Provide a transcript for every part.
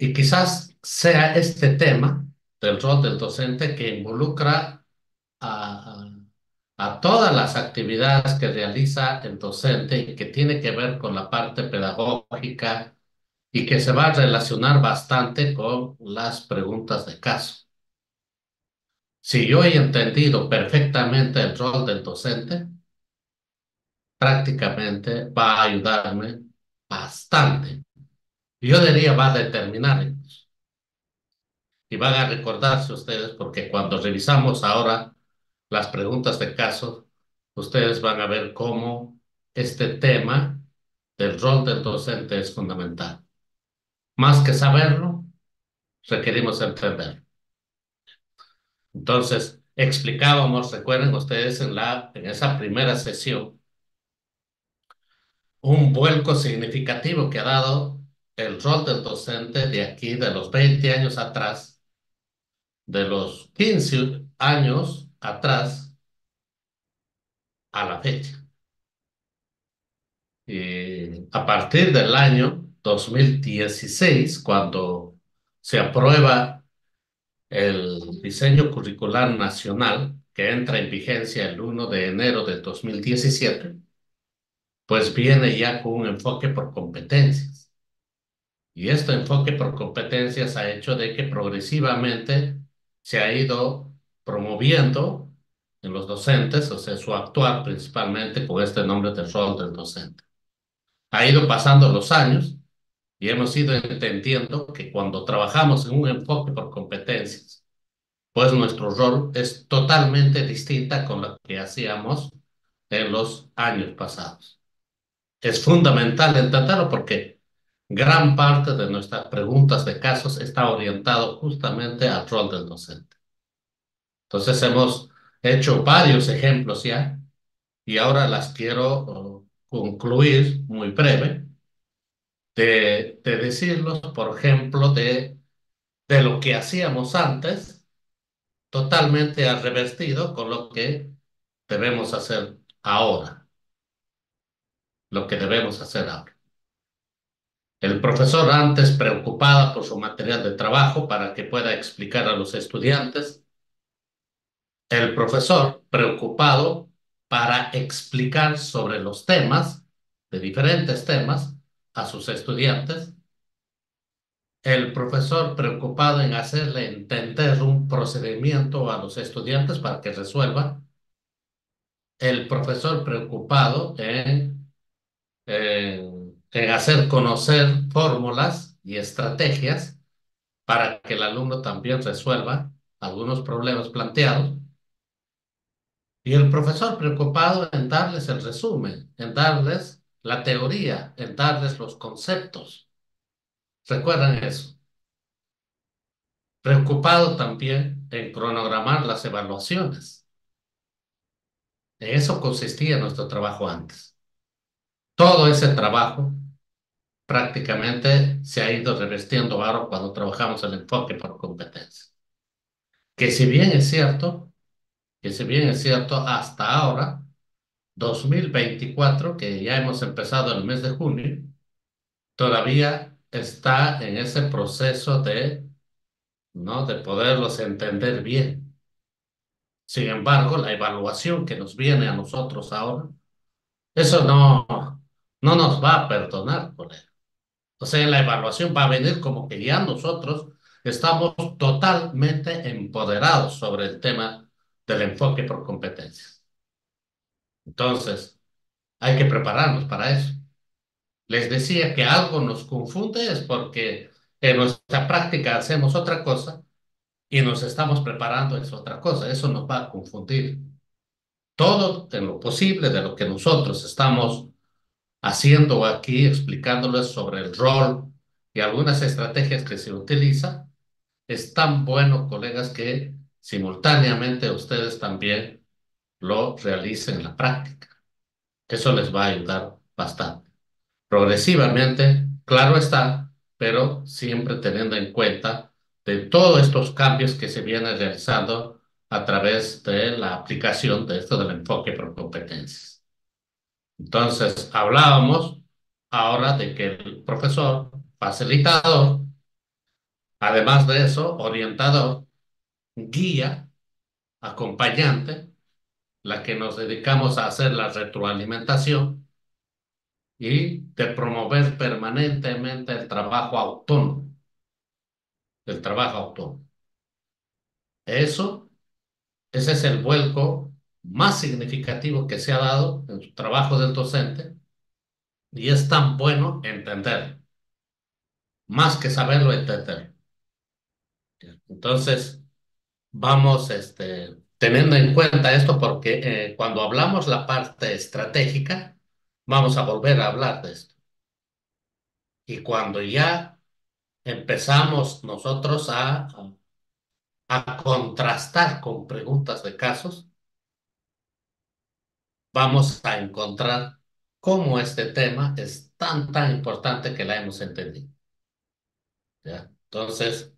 Y quizás sea este tema del rol del docente que involucra a, a todas las actividades que realiza el docente y que tiene que ver con la parte pedagógica y que se va a relacionar bastante con las preguntas de caso. Si yo he entendido perfectamente el rol del docente, prácticamente va a ayudarme bastante. Yo diría va a determinar incluso. Y van a recordarse ustedes porque cuando revisamos ahora las preguntas de caso, ustedes van a ver cómo este tema del rol del docente es fundamental. Más que saberlo, requerimos entenderlo. Entonces, explicábamos, recuerden ustedes en esa primera sesión, un vuelco significativo que ha dado el rol del docente de aquí, de los 20 años atrás, de los 15 años atrás a la fecha. Y a partir del año 2016, cuando se aprueba el diseño curricular nacional, que entra en vigencia el 1 de enero del 2017, pues viene ya con un enfoque por competencias. Y este enfoque por competencias ha hecho de que progresivamente se ha ido promoviendo en los docentes, o sea, su actuar principalmente con este nombre de rol del docente. Ha ido pasando los años y hemos ido entendiendo que cuando trabajamos en un enfoque por competencias, pues nuestro rol es totalmente distinta con lo que hacíamos en los años pasados. Es fundamental entenderlo porque gran parte de nuestras preguntas de casos está orientado justamente al rol del docente. Entonces hemos hecho varios ejemplos ya y ahora las quiero concluir muy breve de decirlos, por ejemplo, de lo que hacíamos antes, totalmente al revertido con lo que debemos hacer ahora, lo que debemos hacer ahora. El profesor antes preocupado por su material de trabajo para que pueda explicar a los estudiantes. El profesor preocupado para explicar sobre los temas, de diferentes temas, a sus estudiantes. El profesor preocupado en hacerle entender un procedimiento a los estudiantes para que resuelva. El profesor preocupado en hacer conocer fórmulas y estrategias para que el alumno también resuelva algunos problemas planteados. Y el profesor preocupado en darles el resumen, en darles la teoría, en darles los conceptos. ¿Recuerdan eso? Preocupado también en cronogramar las evaluaciones. En eso consistía nuestro trabajo antes. Todo ese trabajo prácticamente se ha ido revestiendo ahora cuando trabajamos el enfoque por competencia. Que si bien es cierto, que si bien es cierto, hasta ahora, 2024, que ya hemos empezado el mes de junio, todavía está en ese proceso de, ¿no? De poderlos entender bien. Sin embargo, la evaluación que nos viene a nosotros ahora, eso no nos va a perdonar por ello. O sea, la evaluación va a venir como que ya nosotros estamos totalmente empoderados sobre el tema del enfoque por competencias. Entonces, hay que prepararnos para eso. Les decía que algo nos confunde es porque en nuestra práctica hacemos otra cosa y nos estamos preparando es otra cosa. Eso nos va a confundir. Todo en lo posible de lo que nosotros estamos haciendo aquí, explicándoles sobre el rol y algunas estrategias que se utilizan, es tan bueno, colegas, que simultáneamente ustedes también lo realicen en la práctica. Eso les va a ayudar bastante. Progresivamente, claro está, pero siempre teniendo en cuenta de todos estos cambios que se vienen realizando a través de la aplicación de esto del enfoque por competencias. Entonces, hablábamos ahora de que el profesor facilitador Además de eso, orientador, guía, acompañante, la que nos dedicamos a hacer la retroalimentación y de promover permanentemente el trabajo autónomo, el trabajo autónomo. Eso, ese es el vuelco más significativo que se ha dado en su trabajo del docente y es tan bueno entender, más que saberlo, entender. Entonces, vamos teniendo en cuenta esto porque cuando hablamos la parte estratégica, vamos a volver a hablar de esto. Y cuando ya empezamos nosotros a contrastar con preguntas de casos, vamos a encontrar cómo este tema es tan importante que la hemos entendido. ¿Ya? Entonces,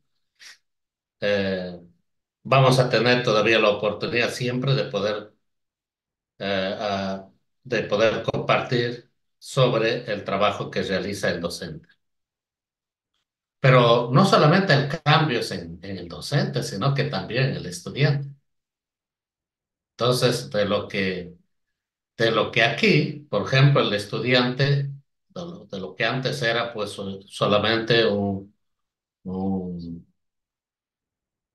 eh, vamos a tener todavía la oportunidad siempre de poder compartir sobre el trabajo que realiza el docente. Pero no solamente el cambio es en el docente, sino que también en el estudiante. Entonces, de lo que aquí, por ejemplo, el estudiante, de lo que antes era pues solamente un-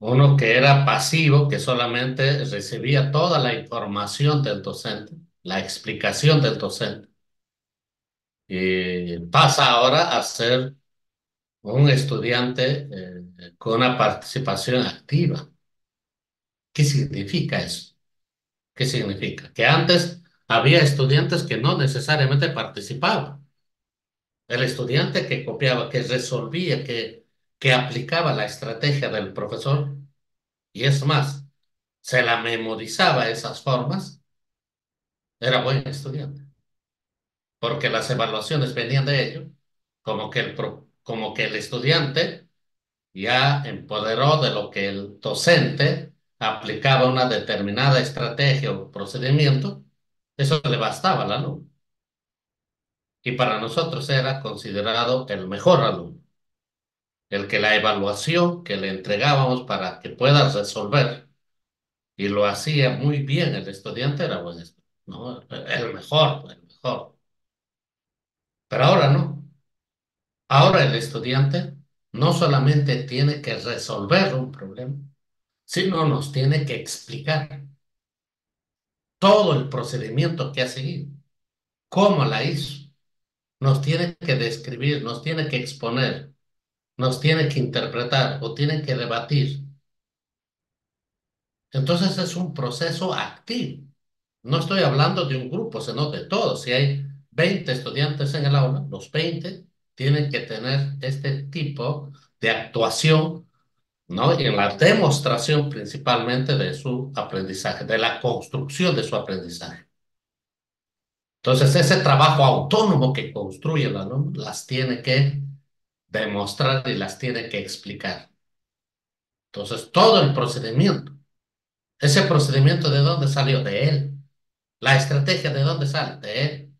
uno que era pasivo, que solamente recibía toda la información del docente, la explicación del docente, y pasa ahora a ser un estudiante con una participación activa. ¿Qué significa eso? ¿Qué significa? Que antes había estudiantes que no necesariamente participaban. El estudiante que copiaba, que resolvía, que aplicaba la estrategia del profesor, y es más, se la memorizaba esas formas, era buen estudiante, porque las evaluaciones venían de ello, como que el estudiante ya empoderó de lo que el docente aplicaba una determinada estrategia o procedimiento, eso le bastaba al alumno. Y para nosotros era considerado el mejor alumno, el que la evaluación que le entregábamos para que pueda resolver, y lo hacía muy bien el estudiante, era bueno, ¿no? El mejor, el mejor. Pero ahora no. Ahora el estudiante no solamente tiene que resolver un problema, sino nos tiene que explicar todo el procedimiento que ha seguido, cómo la hizo. Nos tiene que describir, nos tiene que exponer, nos tiene que interpretar o tiene que debatir. Entonces es un proceso activo. No estoy hablando de un grupo, sino de todos. Si hay 20 estudiantes en el aula, los 20 tienen que tener este tipo de actuación, ¿no? Y en la demostración principalmente de su aprendizaje, de la construcción de su aprendizaje. Entonces, ese trabajo autónomo que construye el alumno las tiene que demostrar y las tiene que explicar. Entonces, todo el procedimiento, ese procedimiento ¿de dónde salió? De él. La estrategia ¿de dónde sale? De él.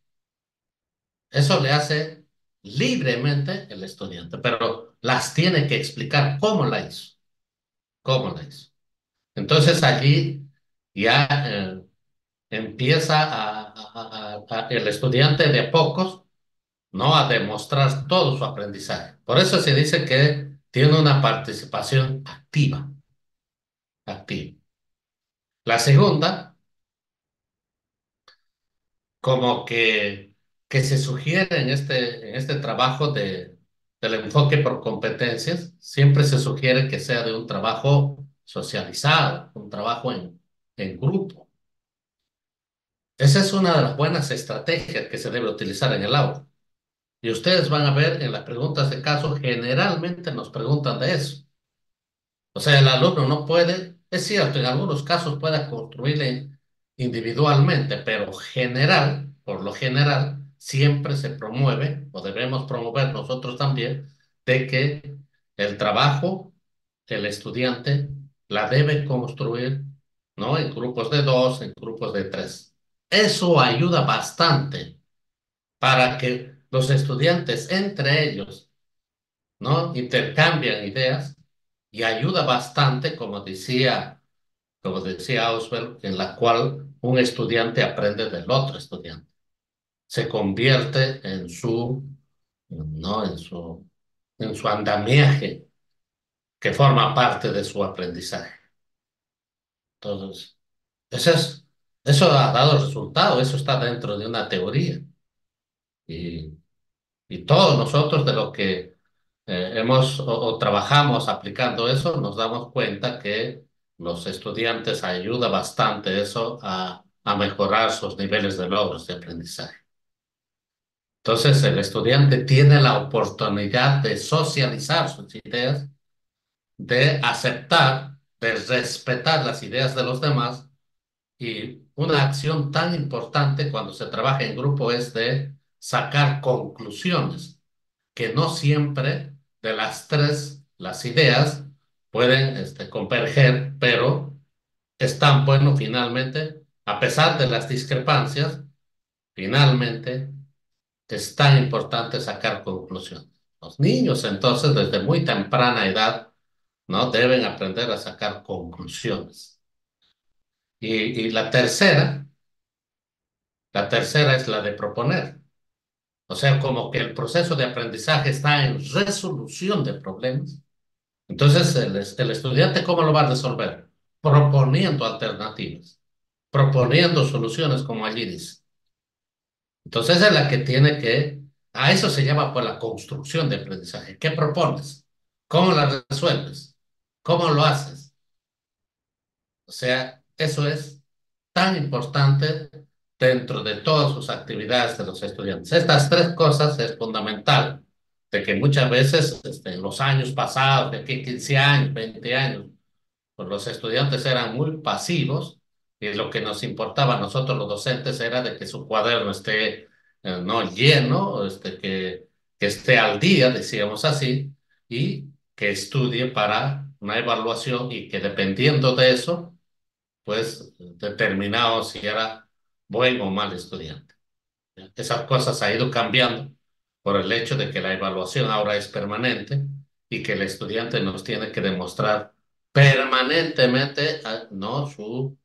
Eso le hace libremente el estudiante, pero las tiene que explicar cómo la hizo, cómo la hizo. Entonces, allí ya empieza el estudiante de a pocos, ¿no? A demostrar todo su aprendizaje. Por eso se dice que tiene una participación activa, activa. La segunda, como que se sugiere en este trabajo del enfoque por competencias, siempre se sugiere que sea de un trabajo socializado, un trabajo en grupo. Esa es una de las buenas estrategias que se debe utilizar en el aula. Y ustedes van a ver en las preguntas de caso, generalmente nos preguntan de eso. O sea, el alumno no puede, es cierto, en algunos casos puede construirle individualmente, pero por lo general, siempre se promueve, o debemos promover nosotros también, de que el trabajo, el estudiante, la debe construir, ¿no? En grupos de dos, en grupos de tres. Eso ayuda bastante para que los estudiantes entre ellos, ¿no? Intercambian ideas y ayuda bastante, como decía Auswell, en la cual un estudiante aprende del otro estudiante. Se convierte en su, ¿no? En su andamiaje que forma parte de su aprendizaje. Entonces, eso eso ha dado resultado, eso está dentro de una teoría. Y, y todos nosotros de lo que o trabajamos aplicando eso, nos damos cuenta que los estudiantes ayuda bastante eso a mejorar sus niveles de logros de aprendizaje. Entonces, el estudiante tiene la oportunidad de socializar sus ideas, de aceptar, de respetar las ideas de los demás. Y una acción tan importante cuando se trabaja en grupo es de sacar conclusiones, que no siempre de las tres, las ideas pueden converger, pero es tan bueno finalmente, a pesar de las discrepancias, finalmente es tan importante sacar conclusiones. Los niños entonces desde muy temprana edad, ¿no? Deben aprender a sacar conclusiones. Y la tercera es la de proponer. O sea, como que el proceso de aprendizaje está en resolución de problemas. Entonces, el estudiante, ¿cómo lo va a resolver? Proponiendo alternativas, proponiendo soluciones, como allí dice. Entonces, esa es la que tiene que, a eso se llama pues la construcción de aprendizaje. ¿Qué propones? ¿Cómo la resuelves? ¿Cómo lo haces? O sea, eso es tan importante dentro de todas sus actividades de los estudiantes. Estas tres cosas es fundamental, de que muchas veces en los años pasados, de aquí 15 años, 20 años, pues los estudiantes eran muy pasivos y lo que nos importaba a nosotros los docentes era de que su cuaderno esté no lleno, que esté al día, decíamos así, y que estudie para una evaluación y que dependiendo de eso, pues determinado si era buen o mal estudiante. Esas cosas ha ido cambiando por el hecho de que la evaluación ahora es permanente y que el estudiante nos tiene que demostrar permanentemente, ¿no? su-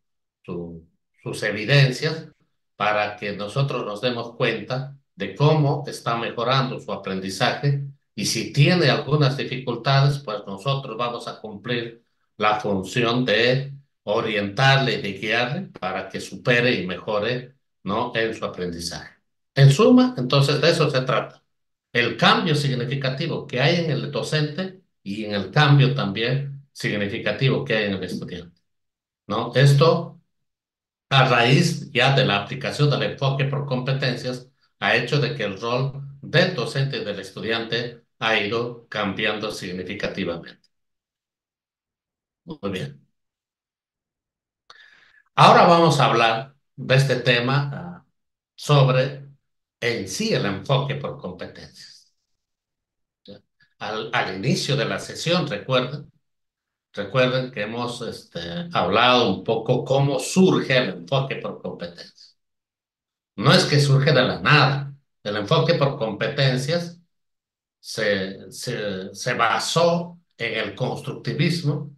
sus evidencias para que nosotros nos demos cuenta de cómo está mejorando su aprendizaje y si tiene algunas dificultades, pues nosotros vamos a cumplir la función de orientarle y de guiarle para que supere y mejore, ¿no? En su aprendizaje. En suma, entonces de eso se trata. El cambio significativo que hay en el docente y en el cambio también significativo que hay en el estudiante, ¿no? Esto a raíz ya de la aplicación del enfoque por competencias ha hecho de que el rol del docente y del estudiante ha ido cambiando significativamente. Muy bien. Ahora vamos a hablar de este tema sobre en sí el enfoque por competencias. Al inicio de la sesión, recuerden que hemos hablado un poco cómo surge el enfoque por competencias. No es que surge de la nada. El enfoque por competencias se basó en el constructivismo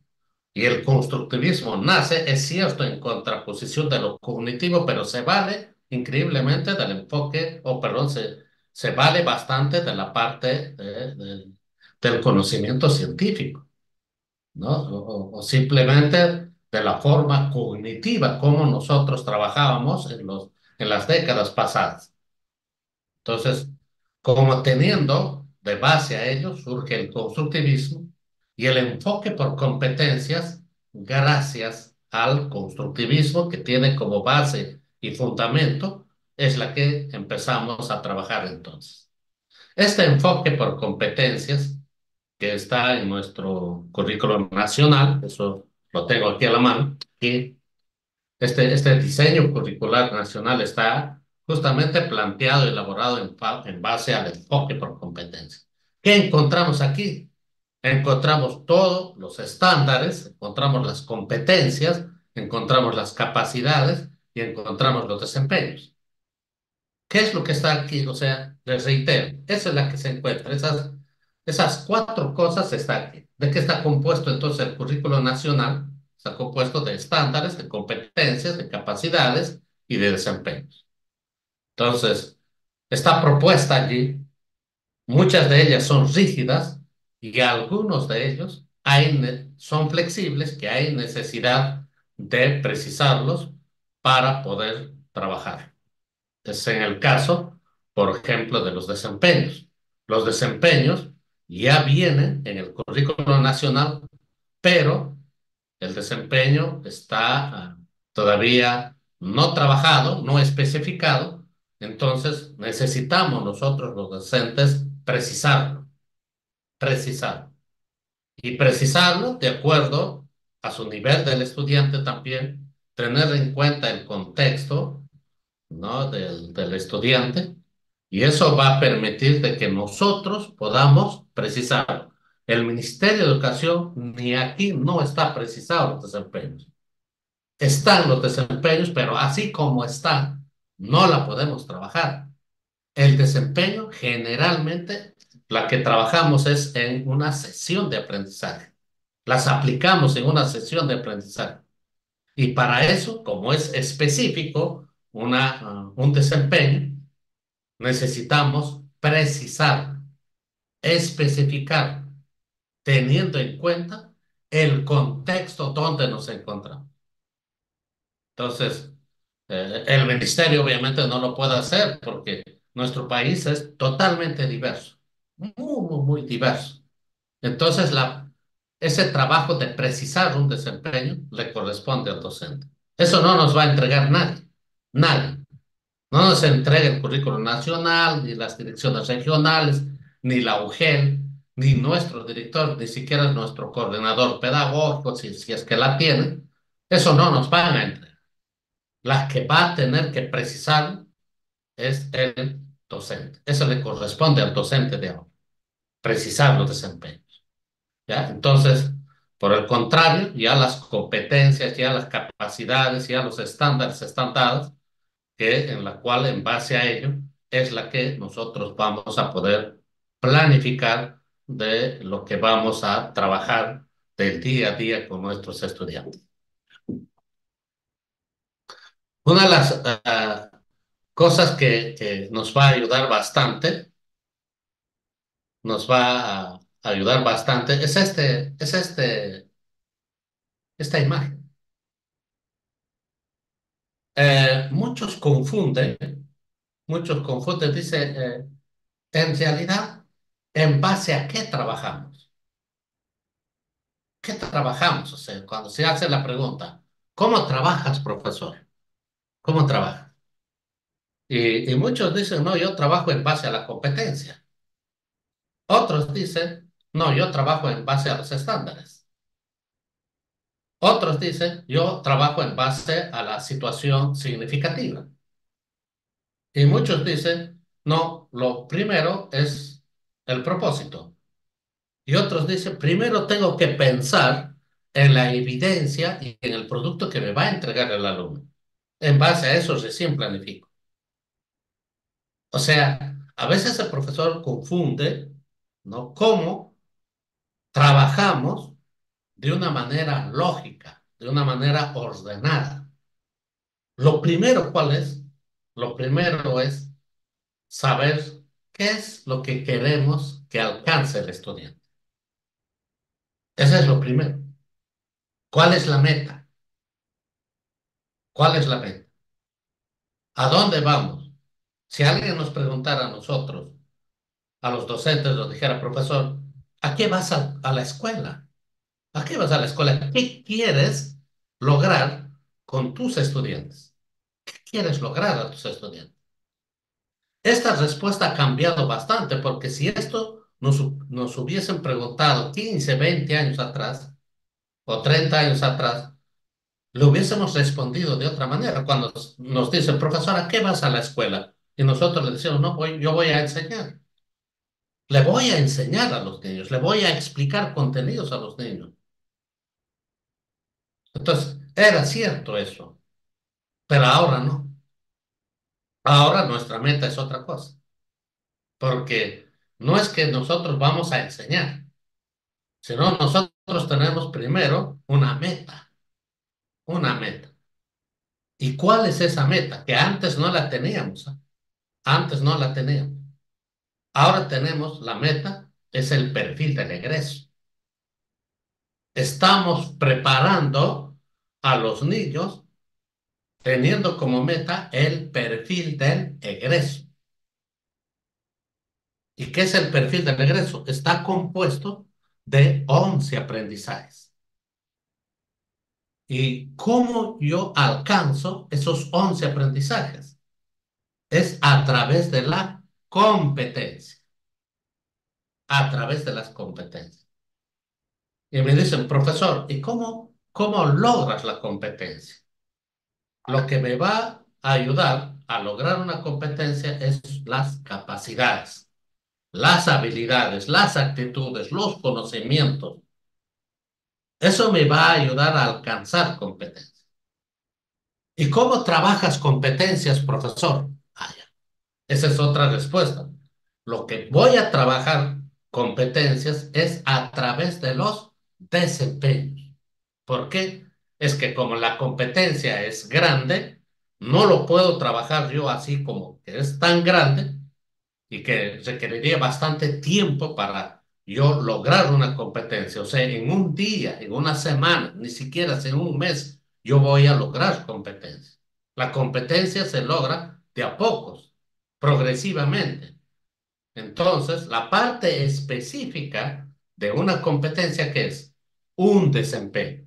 y el constructivismo nace, es cierto, en contraposición de lo cognitivo, pero se vale increíblemente del enfoque, o perdón, se vale bastante de la parte del conocimiento científico, ¿no? O simplemente de la forma cognitiva como nosotros trabajábamos en las décadas pasadas. Entonces, como teniendo de base a ello, surge el constructivismo y el enfoque por competencias gracias al constructivismo que tiene como base y fundamento, es la que empezamos a trabajar entonces. Este enfoque por competencias que está en nuestro currículo nacional, eso lo tengo aquí a la mano, y este diseño curricular nacional está justamente planteado y elaborado en base al enfoque por competencia. ¿Qué encontramos aquí? Encontramos todos los estándares, encontramos las competencias, encontramos las capacidades y encontramos los desempeños. ¿Qué es lo que está aquí? O sea, les reitero, esa es la que se encuentra, Esas cuatro cosas están aquí. ¿De qué está compuesto entonces el currículo nacional? Está compuesto de estándares, de competencias, de capacidades y de desempeños. Entonces, esta propuesta allí, muchas de ellas son rígidas y algunos de ellos son flexibles, que hay necesidad de precisarlos para poder trabajar. Es en el caso, por ejemplo, de los desempeños. Los desempeños ya vienen en el currículo nacional, pero el desempeño está todavía no trabajado, no especificado. Entonces necesitamos nosotros los docentes precisarlo, precisarlo. Y precisarlo de acuerdo a su nivel del estudiante también, tener en cuenta el contexto, ¿no? del estudiante, y eso va a permitir de que nosotros podamos precisar. El Ministerio de Educación ni aquí no está precisado los desempeños. Están los desempeños, pero así como están, no la podemos trabajar. El desempeño generalmente la que trabajamos es en una sesión de aprendizaje. Las aplicamos en una sesión de aprendizaje. Y para eso, como es específico un desempeño, necesitamos precisar, especificar, teniendo en cuenta el contexto donde nos encontramos. Entonces, el ministerio obviamente no lo puede hacer porque nuestro país es totalmente diverso, muy diverso. Entonces, ese trabajo de precisar un desempeño le corresponde al docente. Eso no nos va a entregar nadie, nadie. No nos entrega el currículo nacional, ni las direcciones regionales, ni la UGEL, ni nuestro director, ni siquiera nuestro coordinador pedagógico, si es que la tiene. Eso no nos van a entregar. La que va a tener que precisar es el docente. Eso le corresponde al docente de ahora, precisar los desempeños. ¿Ya? Entonces, por el contrario, ya las competencias, ya las capacidades, ya los estándares están dados, que en la cual en base a ello es la que nosotros vamos a poder planificar de lo que vamos a trabajar del día a día con nuestros estudiantes. Una de las cosas que nos va a ayudar bastante, nos va a ayudar bastante, esta imagen. Muchos confunden, dice, en realidad, ¿en base a qué trabajamos? ¿Qué trabajamos? O sea, cuando se hace la pregunta, ¿cómo trabajas, profesor? ¿Cómo trabajas? Y muchos dicen, no, yo trabajo en base a la competencia. Otros dicen, no, yo trabajo en base a los estándares. Otros dicen, yo trabajo en base a la situación significativa. Y muchos dicen, no, lo primero es el propósito. Y otros dicen, primero tengo que pensar en la evidencia y en el producto que me va a entregar el alumno. En base a eso recién planifico. O sea, a veces el profesor confunde, ¿no? Cómo trabajamos de una manera lógica, de una manera ordenada. Lo primero, ¿cuál es? Lo primero es saber qué es lo que queremos que alcance el estudiante. Eso es lo primero. ¿Cuál es la meta? ¿Cuál es la meta? ¿A dónde vamos? Si alguien nos preguntara a nosotros, a los docentes, nos dijera, profesor, ¿a qué vas a la escuela? ¿A qué vas a la escuela? ¿Qué quieres lograr con tus estudiantes? ¿Qué quieres lograr a tus estudiantes? Esta respuesta ha cambiado bastante porque si esto nos hubiesen preguntado 15, 20 años atrás o 30 años atrás, le hubiésemos respondido de otra manera. Cuando nos dicen, profesor, ¿a qué vas a la escuela? Y nosotros le decimos, no, yo voy a enseñar. Le voy a enseñar a los niños, le voy a explicar contenidos a los niños. Entonces, era cierto eso, pero ahora no. Ahora nuestra meta es otra cosa, porque no es que nosotros vamos a enseñar, sino nosotros tenemos primero una meta. ¿Y cuál es esa meta? Que antes no la teníamos, ¿ah? Antes no la teníamos. Ahora tenemos la meta, es el perfil del egreso. Estamos preparando a los niños teniendo como meta el perfil del egreso. ¿Y qué es el perfil del egreso? Está compuesto de 11 aprendizajes. ¿Y cómo yo alcanzo esos 11 aprendizajes? Es a través de la competencia, a través de las competencias. Y me dicen, profesor, ¿y cómo logras la competencia? Lo que me va a ayudar a lograr una competencia es las capacidades, las habilidades, las actitudes, los conocimientos. Eso me va a ayudar a alcanzar competencias. ¿Y cómo trabajas competencias, profesor? Ah, ya. Esa es otra respuesta. Lo que voy a trabajar competencias es a través de los desempeños. ¿Por qué? Es que como la competencia es grande, no lo puedo trabajar yo así como que es tan grande y que requeriría bastante tiempo para yo lograr una competencia. O sea, en un día, en una semana, ni siquiera en un mes, yo voy a lograr competencia. La competencia se logra de a pocos, progresivamente. Entonces, la parte específica de una competencia que es un desempeño.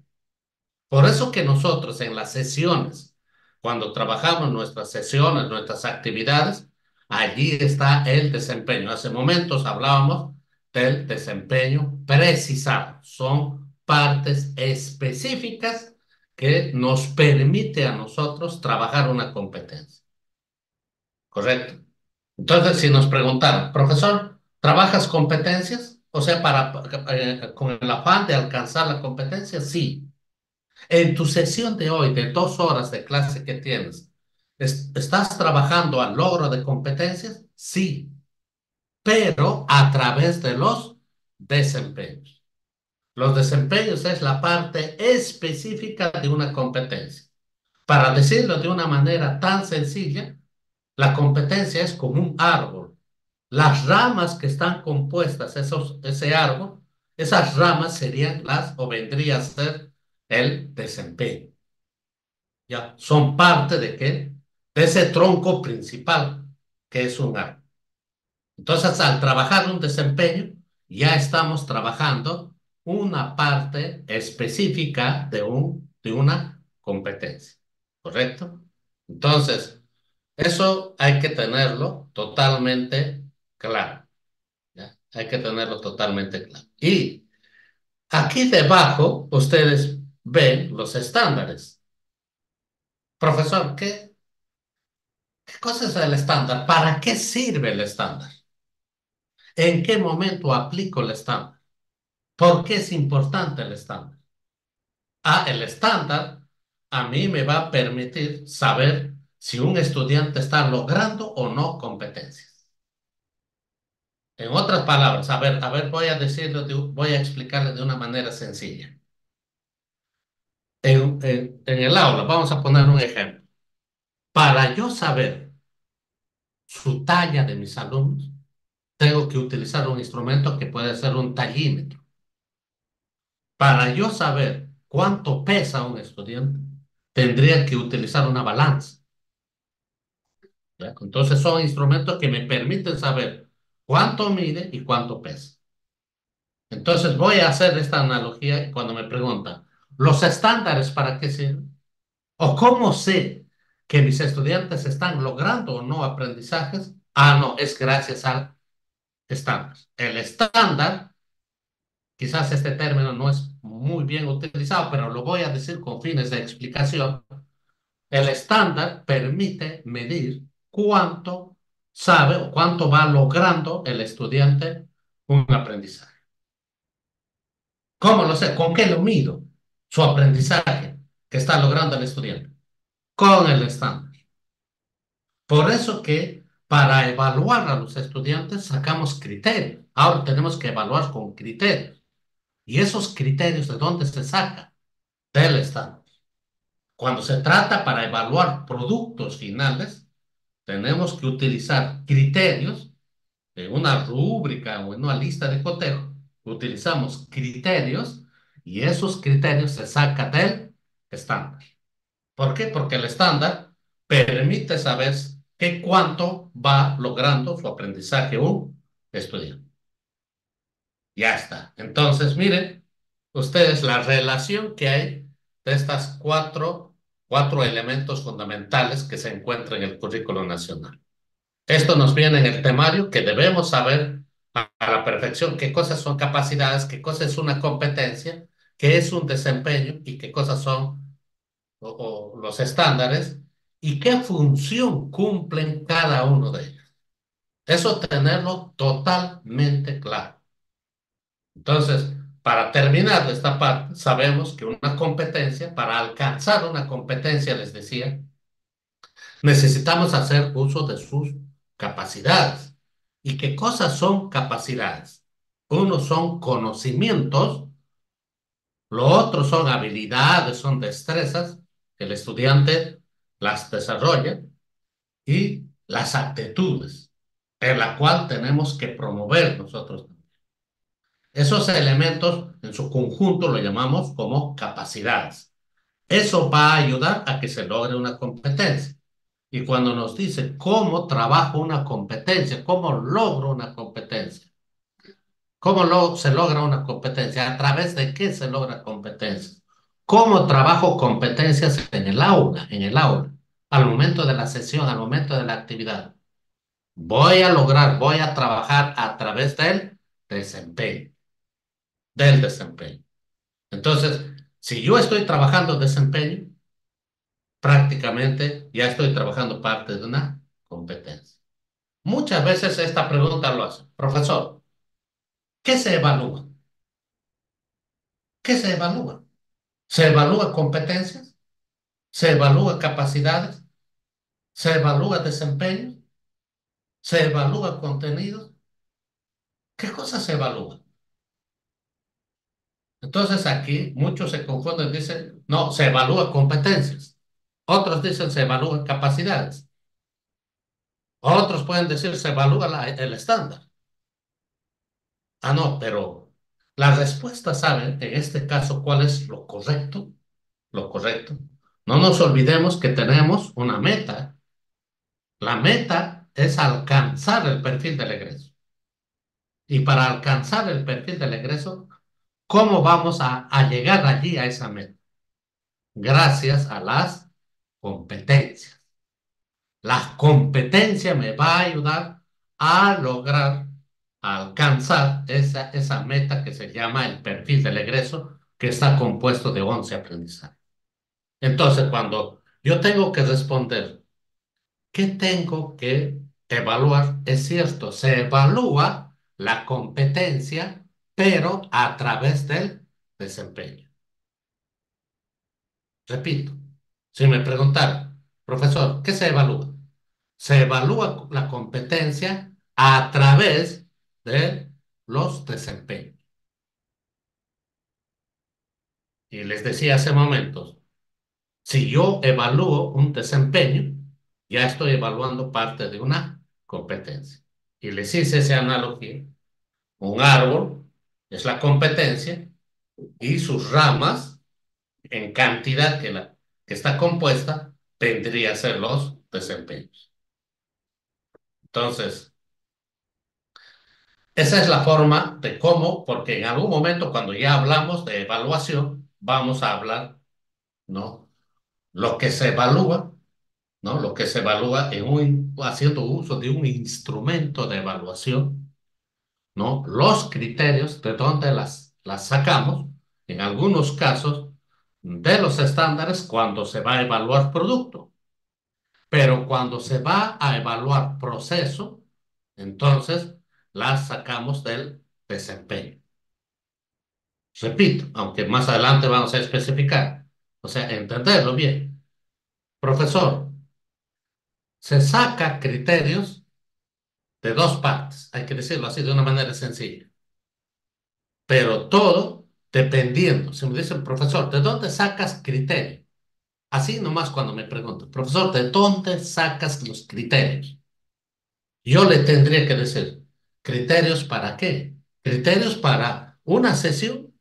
Por eso que nosotros en las sesiones, cuando trabajamos nuestras sesiones, nuestras actividades, allí está el desempeño. Hace momentos hablábamos del desempeño precisado. Son partes específicas que nos permite a nosotros trabajar una competencia. ¿Correcto? Entonces, si nos preguntaran, profesor, ¿trabajas competencias? O sea, con el afán de alcanzar la competencia, sí. En tu sesión de hoy, de 2 horas de clase que tienes, ¿estás trabajando al logro de competencias? Sí, pero a través de los desempeños. Los desempeños es la parte específica de una competencia. Para decirlo de una manera tan sencilla, la competencia es como un árbol. Las ramas que están compuestas, ese árbol, esas ramas serían o vendría a ser el desempeño. ¿Ya? Son parte de qué? De ese tronco principal, que es un árbol. Entonces, al trabajar un desempeño, ya estamos trabajando una parte específica de una competencia, ¿correcto? Entonces, eso hay que tenerlo totalmente claro, ¿ya? Hay que tenerlo totalmente claro. Y aquí debajo, ustedes ven los estándares. Profesor, ¿qué cosa es el estándar? ¿Para qué sirve el estándar? ¿En qué momento aplico el estándar? ¿Por qué es importante el estándar? El estándar a mí me va a permitir saber si un estudiante está logrando o no competencias. En otras palabras, a ver, voy a explicarle de una manera sencilla. En el aula, vamos a poner un ejemplo. Para yo saber su talla de mis alumnos, tengo que utilizar un instrumento que puede ser un tallímetro. Para yo saber cuánto pesa un estudiante, tendría que utilizar una balanza. ¿Ya? Entonces son instrumentos que me permiten saber cuánto mide y cuánto pesa. Entonces voy a hacer esta analogía cuando me preguntan, ¿los estándares para qué sirven? ¿O cómo sé que mis estudiantes están logrando o no aprendizajes? No, es gracias al estándar. El estándar, quizás este término no es muy bien utilizado, pero lo voy a decir con fines de explicación. El estándar permite medir cuánto sabe o cuánto va logrando el estudiante un aprendizaje. ¿Cómo lo sé? ¿Con qué lo mido? Su aprendizaje que está logrando el estudiante. Con el estándar. Por eso que Para evaluar a los estudiantes sacamos criterios. Ahora tenemos que evaluar con criterios. ¿Y esos criterios de dónde se sacan? Del Estado. Cuando se trata para evaluar productos finales, tenemos que utilizar criterios en una rúbrica o en una lista de cotejo. Utilizamos criterios y esos criterios se sacan del estándar. ¿Por qué? Porque el estándar permite saber qué cuánto va logrando su aprendizaje un estudiante. Ya está. Entonces, miren, ustedes la relación que hay de estas cuatro elementos fundamentales que se encuentran en el currículo nacional. Esto nos viene en el temario que debemos saber a la perfección qué cosas son capacidades, qué cosa es una competencia, qué es un desempeño y qué cosas son o los estándares y qué función cumplen cada uno de ellos. Eso tenerlo totalmente claro. Entonces, para terminar esta parte, sabemos que una competencia, para alcanzar una competencia, les decía, necesitamos hacer uso de sus capacidades. ¿Y qué cosas son capacidades? Uno son conocimientos, lo otro son habilidades, son destrezas que el estudiante las desarrolla y las actitudes, en la cual tenemos que promover nosotros. Esos elementos en su conjunto lo llamamos como capacidades. Eso va a ayudar a que se logre una competencia. Y cuando nos dice cómo trabajo una competencia, cómo logro una competencia, se logra una competencia, a través de qué se logra competencia, cómo trabajo competencias en el aula, al momento de la sesión, al momento de la actividad. Voy a trabajar a través desempeño, del desempeño. Entonces, si yo estoy trabajando desempeño, prácticamente ya estoy trabajando parte de una competencia. Muchas veces esta pregunta lo hace, profesor, ¿qué se evalúa? ¿Qué se evalúa? ¿Se evalúa competencias? ¿Se evalúa capacidades? ¿Se evalúa desempeño? ¿Se evalúa contenido? ¿Qué cosas se evalúa? Entonces aquí muchos se confunden, dicen, no, se evalúa competencias. Otros dicen se evalúan capacidades. Otros pueden decir se evalúa el estándar. Ah, no, pero la respuesta, ¿saben? En este caso, ¿cuál es lo correcto? Lo correcto. No nos olvidemos que tenemos una meta. La meta es alcanzar el perfil del egreso. Y para alcanzar el perfil del egreso, ¿cómo vamos a llegar allí a esa meta? Gracias a las competencias. La competencia me va a ayudar a lograr, a alcanzar esa meta que se llama el perfil del egreso, que está compuesto de 11 aprendizajes. Entonces, cuando yo tengo que responder, ¿qué tengo que evaluar? Es cierto, se evalúa la competencia, pero a través del desempeño. Repito, si me preguntaran, profesor, ¿qué se evalúa? Se evalúa la competencia a través de los desempeños. Y les decía hace momentos, si yo evalúo un desempeño, ya estoy evaluando parte de una competencia. Y les hice esa analogía. Un árbol es la competencia y sus ramas, en cantidad que está compuesta, tendría a ser los desempeños. Entonces, esa es la forma de cómo, porque en algún momento cuando ya hablamos de evaluación, vamos a hablar, ¿no? Lo que se evalúa, ¿no? Lo que se evalúa haciendo uso de un instrumento de evaluación, ¿no? Los criterios de dónde las sacamos, en algunos casos, de los estándares cuando se va a evaluar producto, pero cuando se va a evaluar proceso, entonces las sacamos del desempeño. Repito, aunque más adelante vamos a especificar. O sea, entenderlo bien. Profesor, se saca criterios, de dos partes, hay que decirlo así de una manera sencilla, pero todo dependiendo. Si me dicen, profesor, ¿de dónde sacas criterio? Así nomás cuando me preguntan, profesor, ¿de dónde sacas los criterios? Yo le tendría que decir, ¿criterios para qué? ¿Criterios para una sesión?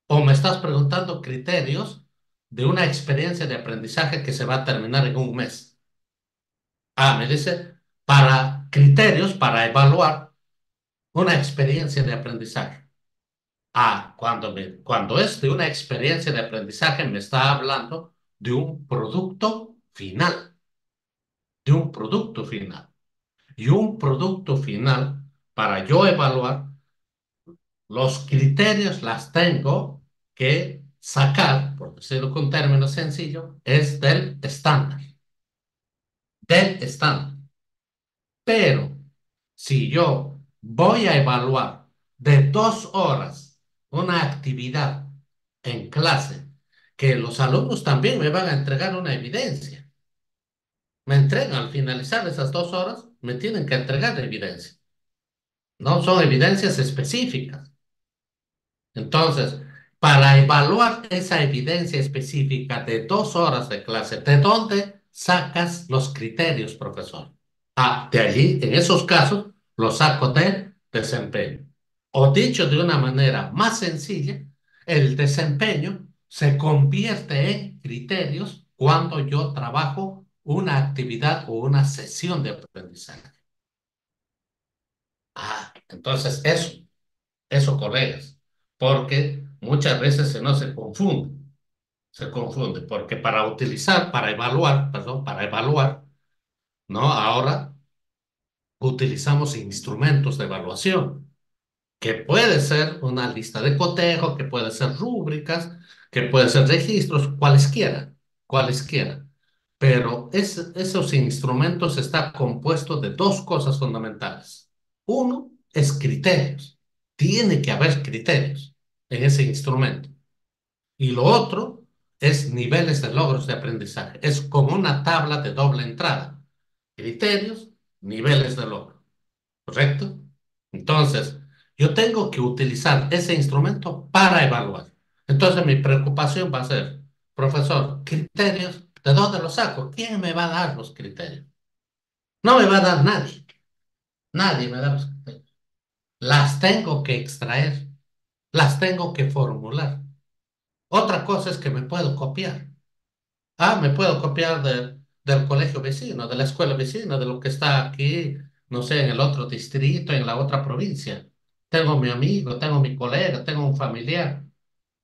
¿O me estás preguntando criterios de una experiencia de aprendizaje que se va a terminar en un mes? Ah, me dice, para criterios para evaluar una experiencia de aprendizaje. Ah, cuando es de una experiencia de aprendizaje, me está hablando de un producto final, de un producto final. Y un producto final, para yo evaluar, los criterios las tengo que sacar, por decirlo con términos sencillos, es del estándar, del estándar. Pero si yo voy a evaluar de 2 horas una actividad en clase, que los alumnos también me van a entregar una evidencia. Me entregan al finalizar esas 2 horas, me tienen que entregar la evidencia. No son evidencias específicas. Entonces, para evaluar esa evidencia específica de 2 horas de clase, ¿de dónde sacas los criterios, profesor? Ah, de allí, en esos casos, los saco de desempeño. O dicho de una manera más sencilla, el desempeño se convierte en criterios cuando yo trabajo una actividad o una sesión de aprendizaje. Ah, entonces eso, colegas, porque muchas veces se confunde, porque para evaluar, perdón, para evaluar, ¿no? Ahora utilizamos instrumentos de evaluación, que puede ser una lista de cotejo, que puede ser rúbricas, que puede ser registros, cualesquiera, cualesquiera. Pero esos instrumentos están compuestos de dos cosas fundamentales. Uno es criterios. Tiene que haber criterios en ese instrumento. Y lo otro es niveles de logros de aprendizaje. Es como una tabla de doble entrada. Criterios, niveles de logro. ¿Correcto? Entonces, yo tengo que utilizar ese instrumento para evaluar. Entonces, mi preocupación va a ser, profesor, criterios, ¿de dónde los saco? ¿Quién me va a dar los criterios? No me va a dar nadie. Nadie me da los criterios. Las tengo que extraer, las tengo que formular. Otra cosa es que me puedo copiar. Ah, me puedo copiar del colegio vecino, de la escuela vecina, de lo que está aquí, no sé, en el otro distrito, en la otra provincia. Tengo mi amigo, tengo mi colega, tengo un familiar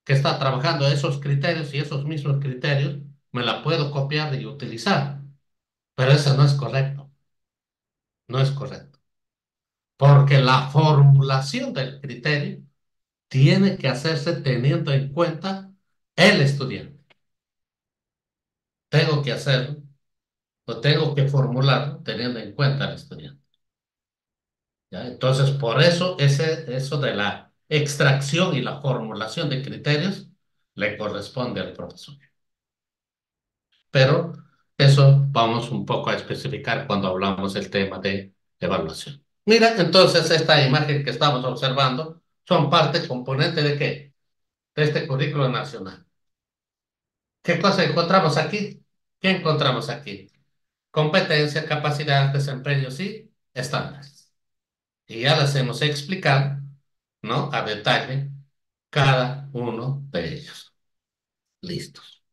que está trabajando esos criterios y esos mismos criterios me la puedo copiar y utilizar. Pero eso no es correcto, no es correcto. Porque la formulación del criterio tiene que hacerse teniendo en cuenta el estudiante. Tengo que hacerlo o tengo que formularlo teniendo en cuenta al estudiante. ¿Ya? Entonces, por eso eso de la extracción y la formulación de criterios le corresponde al profesor. Pero eso vamos un poco a especificar cuando hablamos del tema de evaluación. Mira, entonces esta imagen que estamos observando son parte componente de qué? De este currículo nacional. ¿Qué cosa encontramos aquí? ¿Qué encontramos aquí? Competencia, capacidad, desempeños y estándares. Y ya les hemos explicado, ¿no? A detalle cada uno de ellos. Listos.